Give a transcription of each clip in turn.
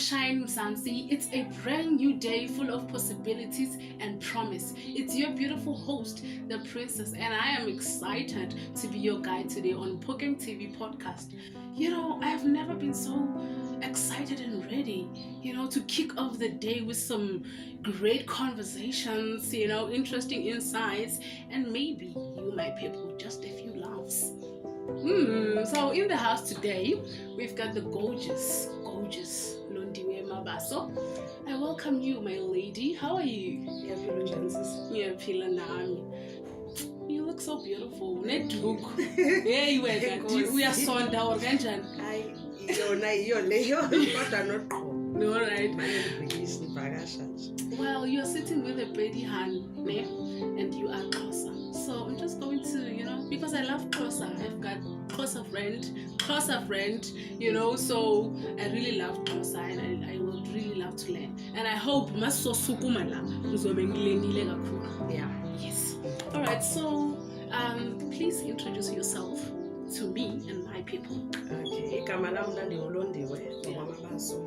Sunshine Mzansi. It's a brand new day full of possibilities and promise. It's your beautiful host, the Princess, and I am excited to be your guide today on Poking TV podcast. I have never been so excited and ready, to kick off the day with some great conversations, interesting insights, and maybe you, my people, just a few laughs. So in the house today, we've got the gorgeous Londiwe Mabaso. I welcome you, my lady. How are you? Ngiyaphila nami. You look so beautiful. Neduk. Yeah, you were that. Uyasonda or kanjani? No, right. Well, you're sitting with a Betty Han, and you are closer. So I'm just going to, because I love Xhosa. I've got Xhosa friend, so I really love Xhosa and I would really love to learn. And I hope masosukuma la uzobe ngilenile kakhulu. Yeah. Yes. All right. So, please introduce yourself to me and my people. Okay. Igama lami ndingulondiwe Mabaso.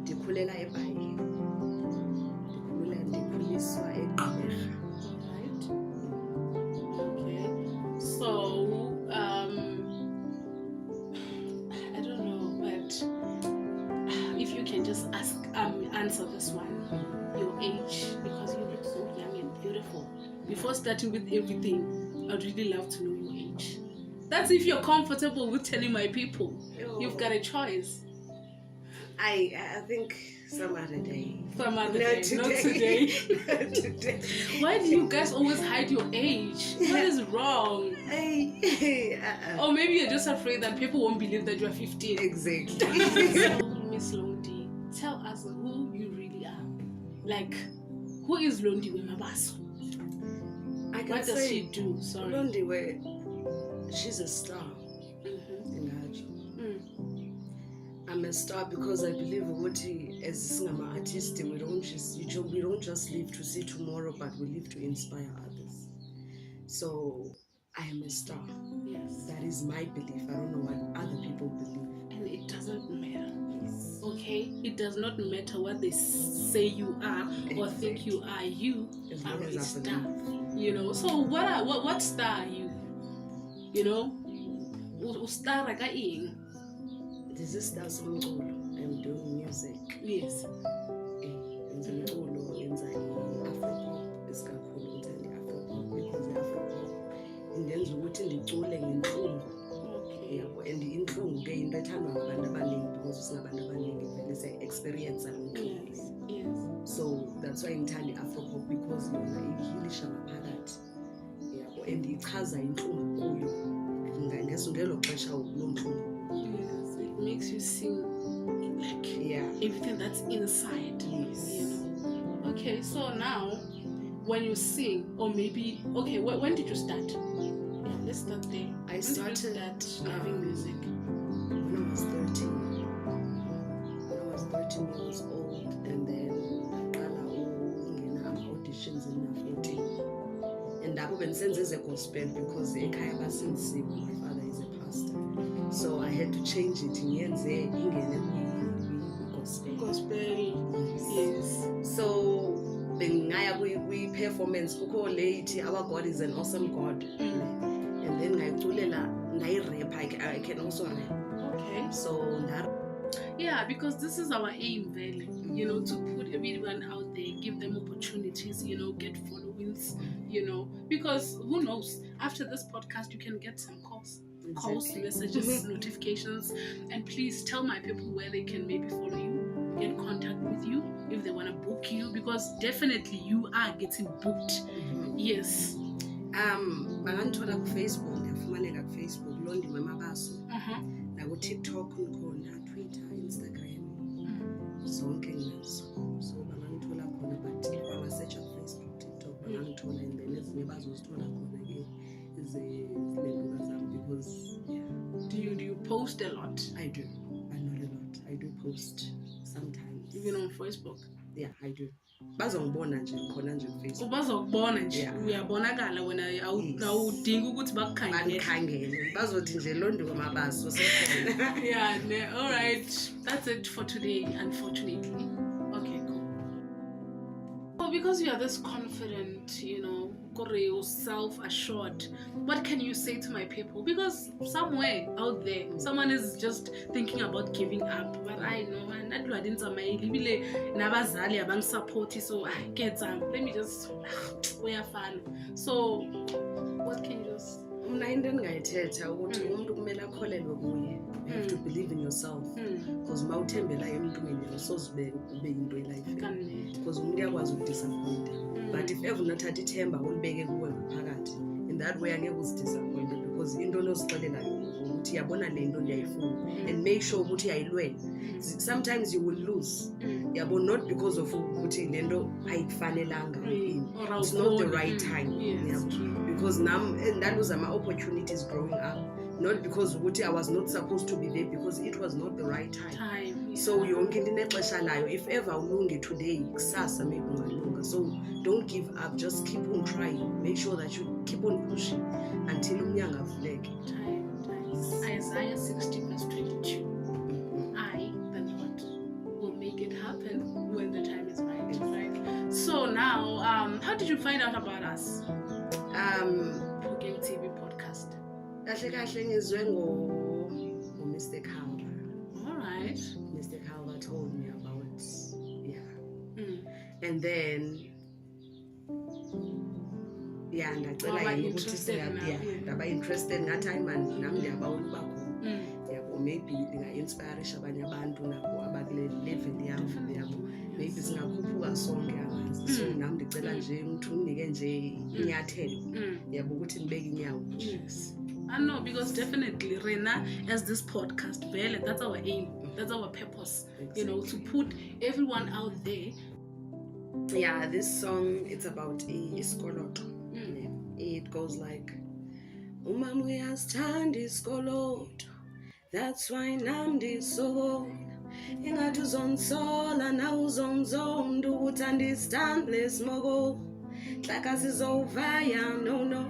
Ndikhulela eBhayi. Ndikhuliswa eGqeberha. So, I don't know, but if you can just answer this one, your age, because you look so young and beautiful. Before starting with everything, I'd really love to know your age. That's if you're comfortable with telling my people. You've got a choice. I think some other day. Not today. Why do you guys always hide your age? What is wrong? Or maybe you're just afraid that people won't believe that you're 15. Exactly. So, Miss Londi, tell us who you really are. Like, who is Londiwe Mabaso? What does she do? Sorry. Londiwe, she's a star. I'm a star because I believe as an artist, we don't just live to see tomorrow, but we live to inspire others. So I am a star. Yes. That is my belief. I don't know what other people believe. And it doesn't matter. Okay? It does not matter what they say you are or think you are. You are a star. So what star are you? Star like This is Star Somculo. I'm doing music. Yes. Yenza umculo, yenza i-Afropop isikakhulu, yenza i-Afropop because i-Afropop indenza ukuthi ndicule ngenhlungu. Okay. Yabo, and inhlungu ke into ethandwa ngabantu abaningi because singabantu abaningi vele se-experience inhlungu. Yes. So that's why ngithanda i-Afropop because yona ihilisha ngaphakathi. Yabo, and ichaza inhlungu kuyo. Ngesungelo xesha lomhlungu. Makes you sing like everything that's inside. Yes. Okay, so now when you sing, or maybe when did you start? Yeah, let's start there. I started loving music when I was 13. When I was 13 years old, and then I auditions in 14. And I've been sent as a gospel because my father is a pastor. So I had to change it in gospel. Yes. So we performance late. Our God is an awesome God. And then I rap. I can also rap. Okay. So because this is our aim, really. To put everyone out there, give them opportunities. Get followings. Because who knows? After this podcast, you can get some calls, messages, notifications, and please tell my people where they can maybe follow you, get in contact with you if they want to book you, because definitely you are getting booked. Yes. Banganthola ku Facebook, ngiyafumaneka ku Facebook Londiwe Mabaso. Na ku TikTok ngikhona, Twitter, Instagram. Zonke nginazo. So banganthola khona, but if bangasearch on Facebook, TikTok banganthola, and then ezinye bazozithola khona ke izilebula zami because Do you post a lot? I do. Not a lot. I do post sometimes. Even on Facebook? Yeah, I do. Bazongibona nje khona nje Facebook. Bazokubona nje uyabonakala wena awudingi ukuthi bakukhangele bazothi nje Londi Wemabaso sekhona. Yeah, all right, that's it for today, unfortunately. Okay, cool. Well, because you are this confident, self-assured, what can you say to my people? Because somewhere out there someone is just thinking about giving up, but I know nabazali abangisupporti, so let me just uyafana. So what can you just Mna into engayithetha ukuthi umuntu kumele akholelwe kuye. You have to believe in yourself. Because uma uthembela emntwini usozibe ube into elife. Because umuntu uyakwazi ukudisappoint. But if ever unathatha ithemba ulibeke kuwe ngaphakathi, in that way angeke uzidisappoint, because into onozixelela ukuthi yabona le nto ndiyayifuna, and make sure ukuthi uyayilwela. Sometimes you will lose. Yabo, not because of ukuthi le nto ayikufanelanga. It's not the right time. Because that was my opportunities growing up. Not because I was not supposed to be there, because it was not the right time. So yonke into inexesha layo. If ever ulunge today, kusasa maybe ungalunga. So don't give up. Just keep on trying. Make sure that you keep on pushing until umnyanga avuleke. Isaiah 60:22. I, the Lord, will make it happen when the time is right. So now, how did you find out about us? Pogeng TV podcast. Kahle ngizwe ngo Mr. Calva. All right. Mr. Calva told me about and then ndacela yena ukuthi ndaba interested ngathi hayi man nami ndiyabawula uba khona. Yabo, maybe ndinga-inspirisha abanye abantu nabo abakule level yami yabo. Maybe singakhuphuka sonke amanzi. So nami ndicela nje umuntu unike nje inyathelo yabo ukuthi nibeke inyawo. Yes. I know, because definitely Rena, as this podcast, that's our aim, that's our purpose, Exactly. To put everyone out there. Yeah, this song, it's about isikoloto. It goes like, Umama uyasithanda isikoloto, that's why nami ndisokola. Ingathi uzongisola nawe uzongizonda ukuthi andisithandi lesimoko. Hlaka sizovaya, no.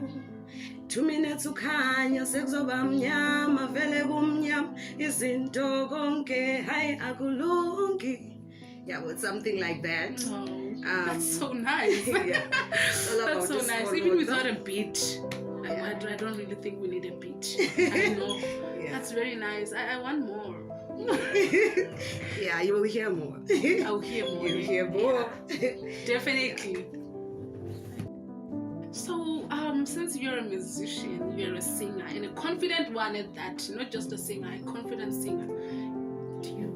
2 minutes ukhanya sekuzoba mnyama vele kumnyama izinto konke hayi akulungi. Yeah, well, something like that. Oh, that's so nice. Yeah, that's so nice. Even without a beat, I don't really think we need a beat. I know. That's very nice. I want more. Yeah, you will hear more. I'll hear more. You'll hear more. Definitely. So, since you're a musician, you're a singer, and a confident one at that, not just a singer, a confident singer, do you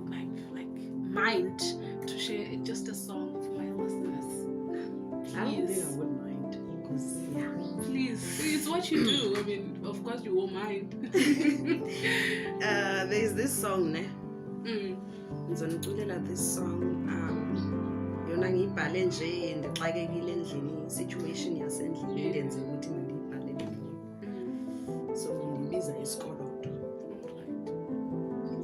mind to share just a song for my listeners? I don't think I would mind, because please, it's what you do. I mean, of course you won't mind. There's this song, ngizoniculela this song. Yona ngiyibhale nje ndixakekile endlini, situation yasendlini ndenze ukuthi mandiyibhale so ndibiza isikoloto.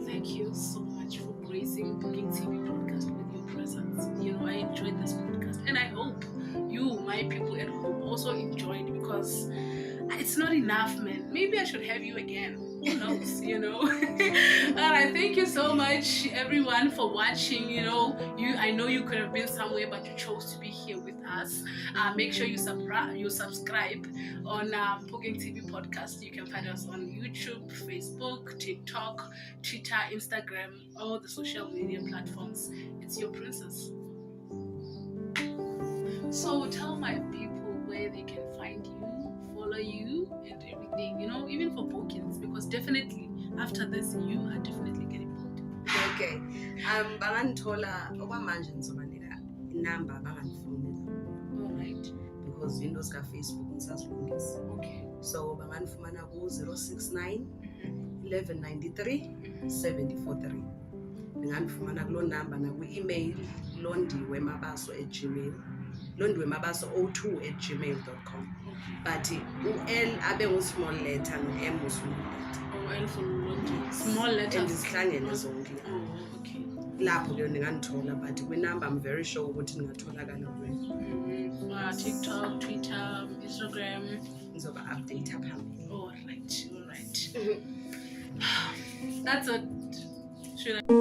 Thank you so much for gracing Pogeng TV podcast with your presence. I enjoyed this podcast, and I hope you, my people at home, also enjoyed, because it's not enough, man. Maybe I should have you again. Who knows, Alright, thank you so much, everyone, for watching. I know you could have been somewhere, but you chose to be here with us. Make sure you subscribe on Pogeng TV podcast. You can find us on YouTube, Facebook, TikTok, Twitter, Instagram, all the social media platforms. It's your princess. So tell my people where they can find you, follow you, and everything, even for bookings, because definitely after this you are definitely getting booked. Okay. Bangandithola okwamanje ngizobanika inamba bangandifonela. All right. Because into zika-Facebook ngisazilungisa. Okay. So bangandifumana ku-069 1193 743. Ningandifumana kuloo namba nakwi-email londiwemabaso@gmail. londiwemabaso02@gmail.com. But u-L abe ngu-small letter no-M ngu-small letter. L for Londi. Small letter. And isihlangene zonke. Oh, okay. lapho ke ningandithola, but kwinamba I'm very sure ukuthi ningatholakala kuyo. TikTok, Twitter, Instagram. Ngizoba update phambili. All right. That's it. Should I